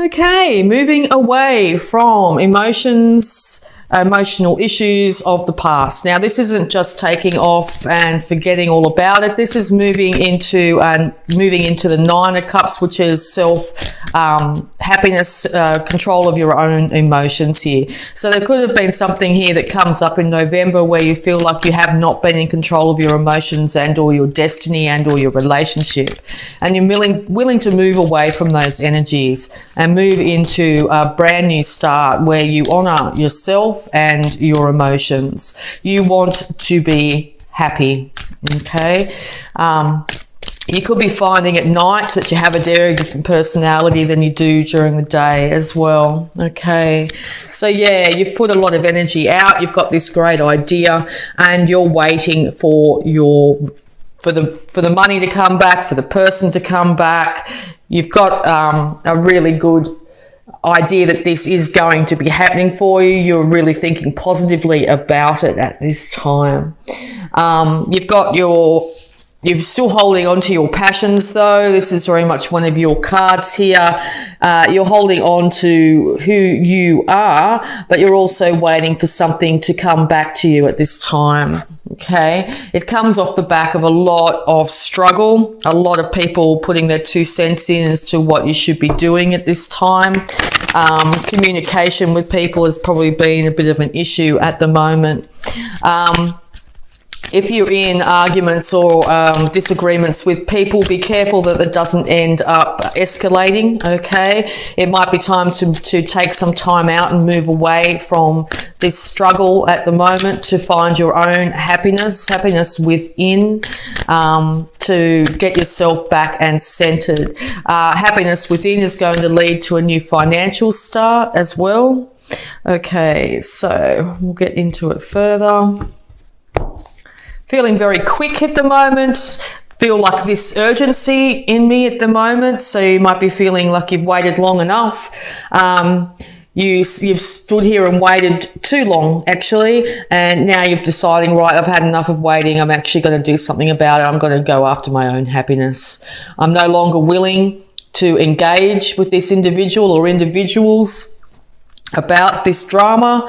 Okay, moving away from emotional issues of the past. Now, this isn't just taking off and forgetting all about it. This is moving into the Nine of Cups, which is happiness, control of your own emotions here. So there could have been something here that comes up in November where you feel like you have not been in control of your emotions and or your destiny and or your relationship, and you're willing to move away from those energies and move into a brand new start where you honor yourself and your emotions. You want to be happy, okay? You could be finding at night that you have a very different personality than you do during the day as well, okay? So yeah, you've put a lot of energy out, you've got this great idea, and you're waiting for the money to come back, for the person to come back. You've got a really good idea that this is going to be happening for you. You're really thinking positively about it at this time. You're still holding on to your passions though. This is very much one of your cards here. You're holding on to who you are, but you're also waiting for something to come back to you at this time. Okay, it comes off the back of a lot of struggle, a lot of people putting their 2 cents in as to what you should be doing at this time. Communication with people has probably been a bit of an issue at the moment. If you're in arguments or disagreements with people, be careful that it doesn't end up escalating, okay? It might be time to take some time out and move away from this struggle at the moment to find your own happiness within, to get yourself back and centered. Happiness within is going to lead to a new financial start as well. Okay, so we'll get into it further. Feeling very quick at the moment. Feel like this urgency in me at the moment. So you might be feeling like you've waited long enough. You've stood here and waited too long, actually. And now you're deciding, right, I've had enough of waiting. I'm actually going to do something about it. I'm going to go after my own happiness. I'm no longer willing to engage with this individual or individuals about this drama.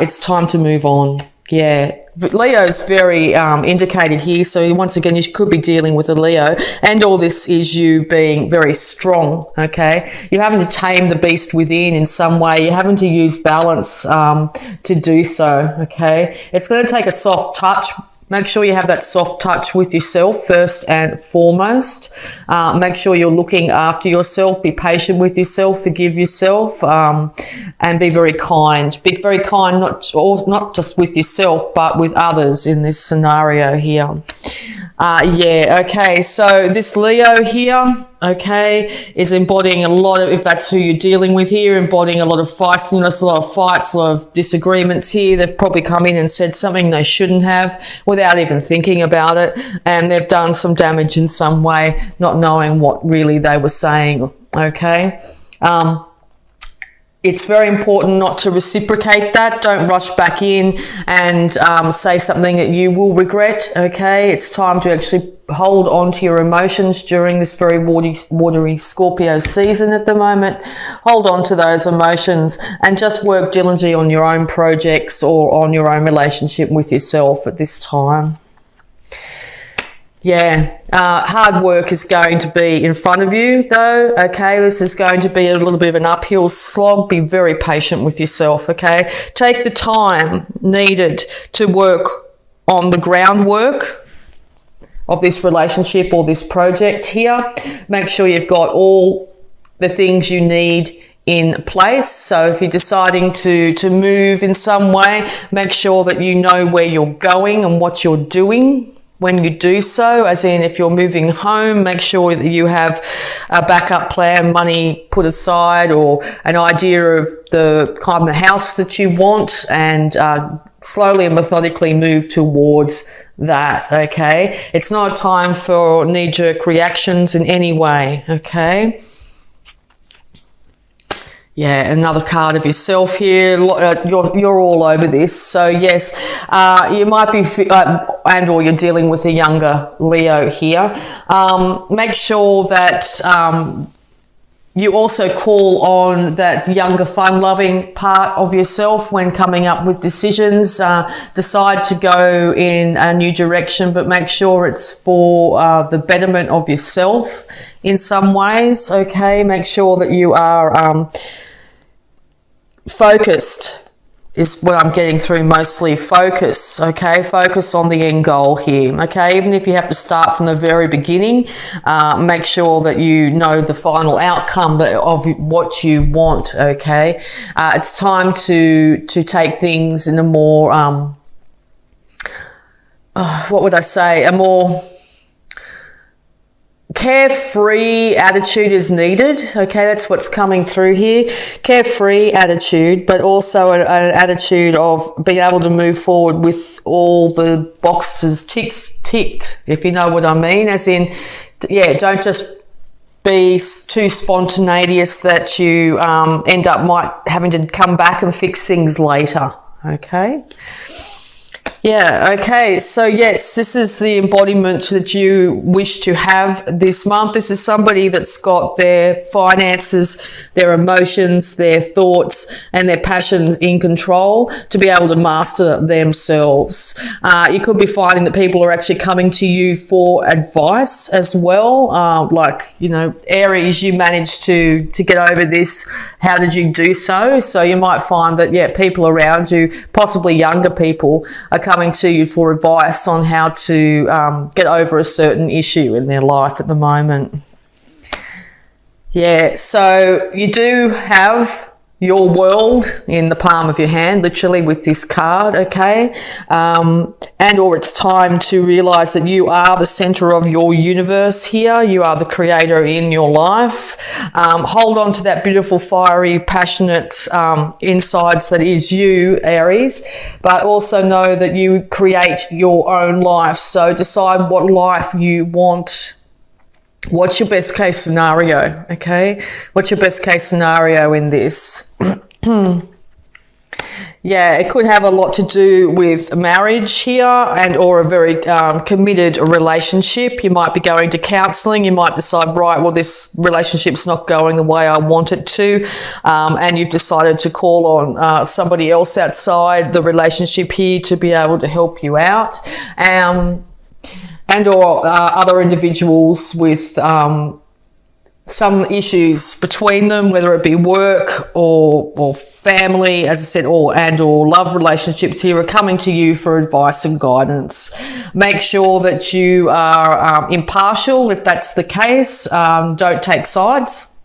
It's time to move on. Yeah. Leo's very indicated here, so once again you could be dealing with a Leo, and all this is you being very strong, okay? You're having to tame the beast within in some way. You're having to use balance to do so, okay? It's going to take a soft touch. Make sure you have that soft touch with yourself first and foremost. Make sure you're looking after yourself. Be patient with yourself. Forgive yourself, and be very kind. Be very kind, not just with yourself, but with others in this scenario here. Yeah, okay, so this Leo here, okay, is embodying a lot of, if that's who you're dealing with here, embodying a lot of feistiness, a lot of fights, a lot of disagreements here. They've probably come in and said something they shouldn't have without even thinking about it, and they've done some damage in some way, not knowing what really they were saying, okay? It's very important not to reciprocate that. Don't rush back in and say something that you will regret, okay? It's time to actually hold on to your emotions during this very watery Scorpio season at the moment. Hold on to those emotions and just work diligently on your own projects or on your own relationship with yourself at this time. Yeah, hard work is going to be in front of you though, okay? This is going to be a little bit of an uphill slog. Be very patient with yourself, okay? Take the time needed to work on the groundwork of this relationship or this project here. Make sure you've got all the things you need in place. So if you're deciding to move in some way, make sure that you know where you're going and what you're doing when you do so, as in if you're moving home, make sure that you have a backup plan, money put aside, or an idea of the kind of house that you want, and slowly and methodically move towards that, okay? It's not a time for knee-jerk reactions in any way, okay? Yeah, another card of yourself here. You're all over this. So yes, you might be, and or you're dealing with a younger Leo here. Make sure that You also call on that younger, fun-loving part of yourself when coming up with decisions. Decide to go in a new direction, but make sure it's for the betterment of yourself in some ways, okay? Make sure that you are focused is what I'm getting through mostly. Focus, okay? Focus on the end goal here, okay? Even if you have to start from the very beginning, make sure that you know the final outcome of what you want, okay? It's time to take things in a more, what would I say, a more carefree attitude is needed, okay? That's what's coming through here. Carefree attitude, but also an attitude of being able to move forward with all the boxes ticked, if you know what I mean. As in, yeah, don't just be too spontaneous that you end up having to come back and fix things later, okay? Yeah, okay, so yes, this is the embodiment that you wish to have this month. This is somebody that's got their finances, their emotions, their thoughts, and their passions in control to be able to master themselves. You could be finding that people are actually coming to you for advice as well. Like, you know, Aries, you managed to get over this. How did you do so? So you might find that, yeah, people around you, possibly younger people, are coming to you for advice on how to get over a certain issue in their life at the moment. Yeah, so you do have your world in the palm of your hand, literally, with this card, okay? And or it's time to realize that you are the center of your universe here. You are the creator in your life. Hold on to that beautiful, fiery, passionate insides that is you, Aries, but also know that you create your own life. So decide what life you want. What's your best case scenario, okay? What's your best case scenario in this? Yeah, it could have a lot to do with marriage here and or a very committed relationship. You might be going to counselling. You might decide, right, well, this relationship's not going the way I want it to, and you've decided to call on somebody else outside the relationship here to be able to help you out. And or other individuals with some issues between them, whether it be work or family, as I said, or love relationships here, are coming to you for advice and guidance. Make sure that you are impartial if that's the case. Don't take sides.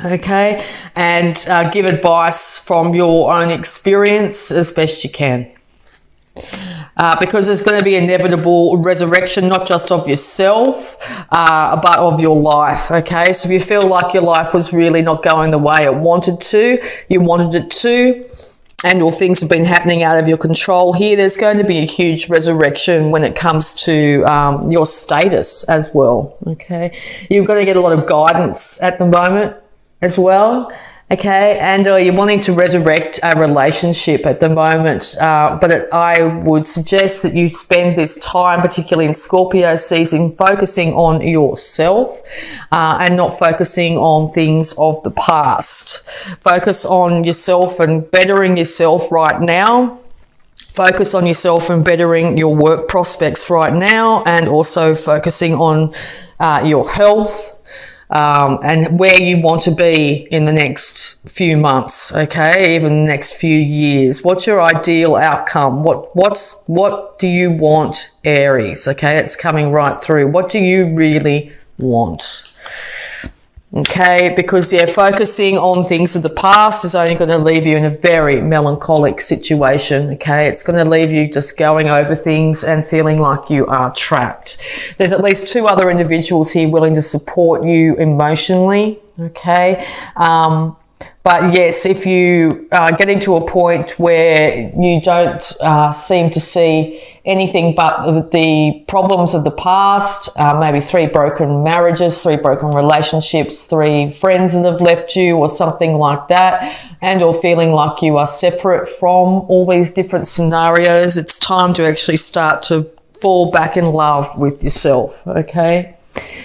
Okay, and give advice from your own experience as best you can. Because there's going to be inevitable resurrection, not just of yourself, but of your life, okay? So if you feel like your life was really not going the way you wanted it to, and or things have been happening out of your control here, there's going to be a huge resurrection when it comes to your status as well, okay? You're going to get a lot of guidance at the moment as well. Okay, and you're wanting to resurrect a relationship at the moment, but I would suggest that you spend this time, particularly in Scorpio season, focusing on yourself and not focusing on things of the past. Focus on yourself and bettering yourself right now. Focus on yourself and bettering your work prospects right now, and also focusing on your health, and where you want to be in the next few months, okay, even the next few years. What's your ideal outcome? What do you want, Aries? Okay, that's coming right through. What do you really want? Okay, because focusing on things of the past is only going to leave you in a very melancholic situation. Okay, it's going to leave you just going over things and feeling like you are trapped. There's at least 2 other individuals here willing to support you emotionally. Okay, but yes, if you are getting to a point where you don't seem to see anything but the problems of the past, maybe 3 broken marriages, 3 broken relationships, 3 friends that have left you or something like that, and or feeling like you are separate from all these different scenarios, it's time to actually start to fall back in love with yourself, okay?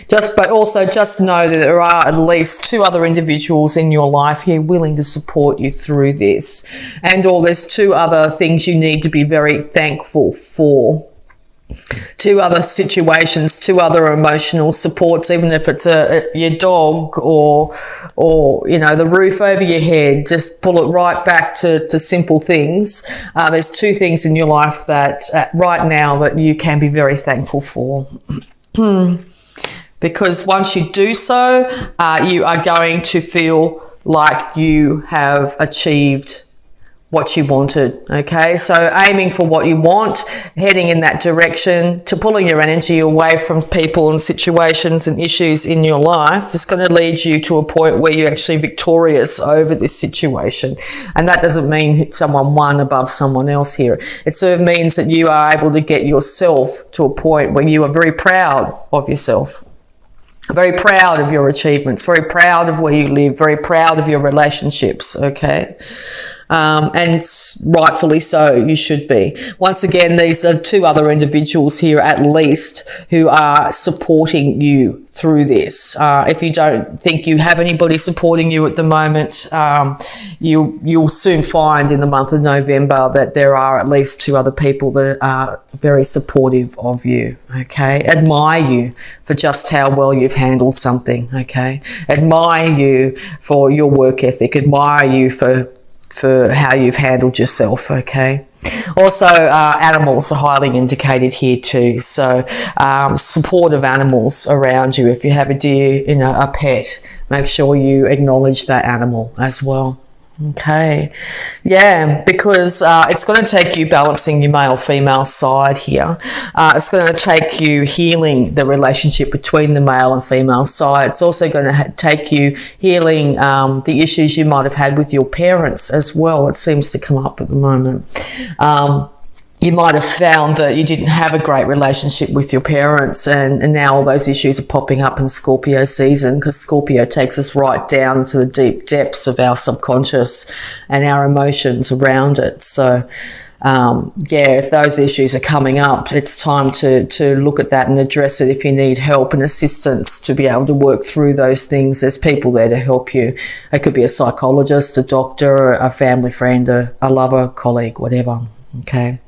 But also just know that there are at least 2 other individuals in your life here willing to support you through this. And or there's 2 other things you need to be very thankful for. 2 other situations, 2 other emotional supports, even if it's your dog or you know, the roof over your head. Just pull it right back to simple things. There's 2 things in your life that right now that you can be very thankful for. Because once you do so, you are going to feel like you have achieved what you wanted. Okay, so aiming for what you want, heading in that direction, to pulling your energy away from people and situations and issues in your life is going to lead you to a point where you're actually victorious over this situation. And that doesn't mean someone won above someone else here. It sort of means that you are able to get yourself to a point where you are very proud of yourself. Very proud of your achievements, very proud of where you live, very proud of your relationships, okay? And rightfully so, you should be. Once again, these are 2 other individuals here at least who are supporting you through this. If you don't think you have anybody supporting you at the moment, you'll soon find in the month of November that there are at least 2 other people that are very supportive of you, okay? Admire you for just how well you've handled something, okay? Admire you for your work ethic, admire you for how you've handled yourself, okay? Also, animals are highly indicated here too. So support of animals around you. If you have a deer, you know, a pet, make sure you acknowledge that animal as well. Okay, yeah, because it's going to take you balancing your male-female side here. It's going to take you healing the relationship between the male and female side. It's also going to take you healing the issues you might have had with your parents as well. It seems to come up at the moment. You might have found that you didn't have a great relationship with your parents, and now all those issues are popping up in Scorpio season, because Scorpio takes us right down to the deep depths of our subconscious and our emotions around it. So yeah, if those issues are coming up, it's time to look at that and address it. If you need help and assistance to be able to work through those things, there's people there to help you. It could be a psychologist, a doctor, a family friend, a lover, colleague, whatever. Okay,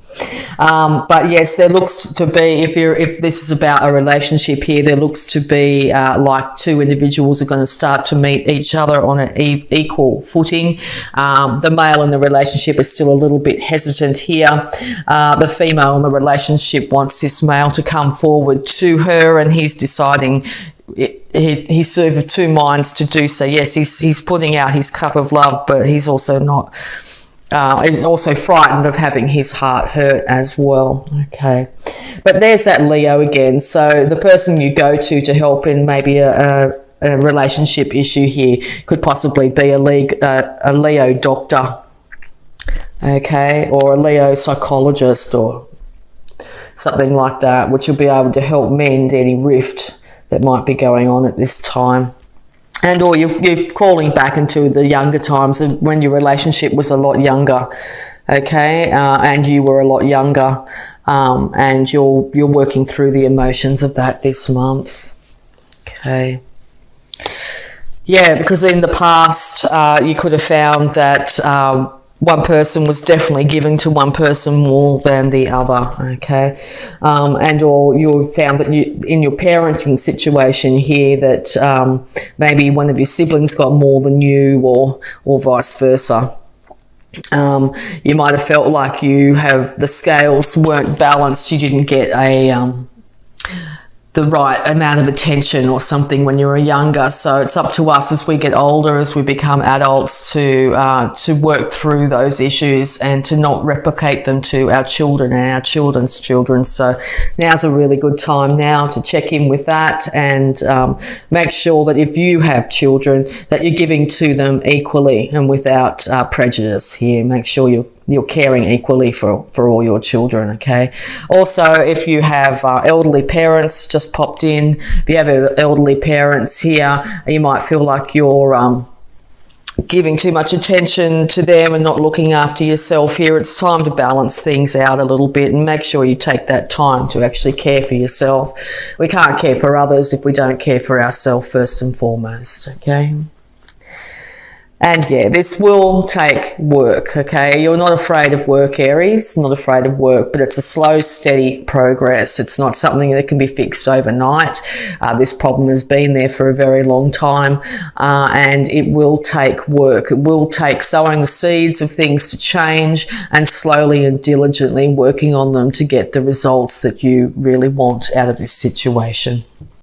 but yes, there looks to be, if this is about a relationship here, there looks to be like 2 individuals are going to start to meet each other on an equal footing. The male in the relationship is still a little bit hesitant here. The female in the relationship wants this male to come forward to her, and he's deciding he's sort of 2 minds to do so. Yes, he's putting out his cup of love, but he's also not. He's also frightened of having his heart hurt as well. Okay, but there's that Leo again. So the person you go to help in maybe a relationship issue here could possibly be a Leo doctor, okay, or a Leo psychologist or something like that, which will be able to help mend any rift that might be going on at this time. And or you're calling back into the younger times when your relationship was a lot younger, okay, and you were a lot younger, and you're working through the emotions of that this month, okay. Yeah, because in the past you could have found that one person was definitely giving to one person more than the other, okay, and or you found that in your parenting situation here that maybe one of your siblings got more than you, or vice versa. You might have felt like the scales weren't balanced. You didn't get the right amount of attention or something when you were younger. So it's up to us as we get older, as we become adults, to work through those issues and to not replicate them to our children and our children's children. So now's a really good time now to check in with that and make sure that if you have children, that you're giving to them equally and without prejudice here. Make sure you're caring equally for all your children, okay? Also, if you have elderly parents, just popped in, if you have elderly parents here, you might feel like you're giving too much attention to them and not looking after yourself here. It's time to balance things out a little bit and make sure you take that time to actually care for yourself. We can't care for others if we don't care for ourselves first and foremost, okay? And yeah, this will take work, okay? You're not afraid of work, Aries, not afraid of work, but it's a slow, steady progress. It's not something that can be fixed overnight. This problem has been there for a very long time, and it will take work. It will take sowing the seeds of things to change and slowly and diligently working on them to get the results that you really want out of this situation.